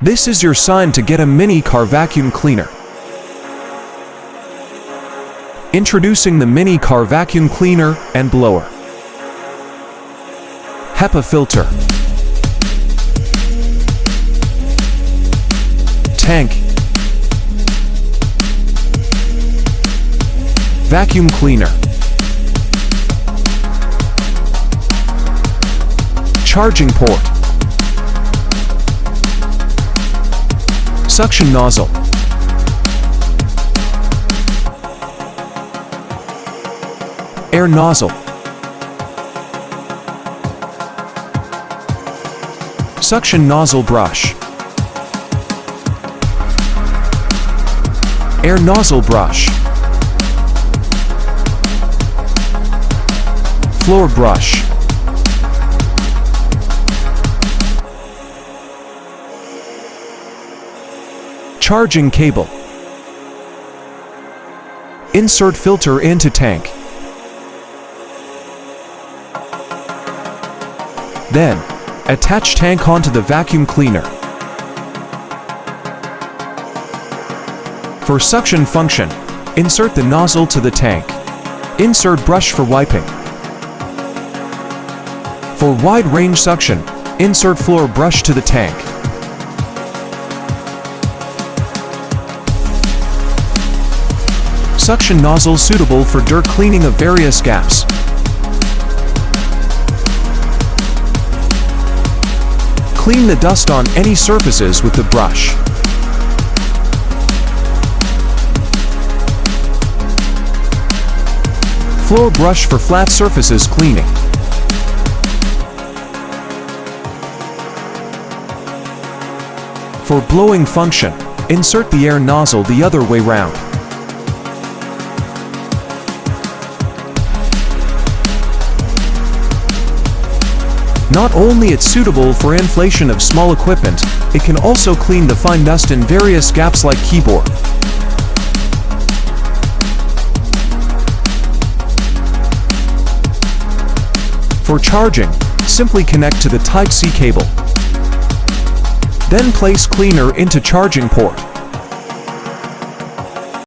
This is your sign to get a mini car vacuum cleaner. Introducing the mini car vacuum cleaner and blower. HEPA filter. Tank. Vacuum cleaner. Charging port. Suction nozzle. Air nozzle. Suction nozzle brush. Air nozzle brush. Floor brush. Charging cable. Insert filter into tank. Then, attach tank onto the vacuum cleaner. For suction function, insert the nozzle to the tank. Insert brush for wiping. For wide range suction, insert floor brush to the tank. Suction nozzle suitable for dirt cleaning of various gaps. Clean the dust on any surfaces with the brush. Floor brush for flat surfaces cleaning. For blowing function, insert the air nozzle the other way round. Not only it's suitable for inflation of small equipment, it can also clean the fine dust in various gaps like keyboard. For charging, simply connect to the Type-C cable. Then place cleaner into charging port.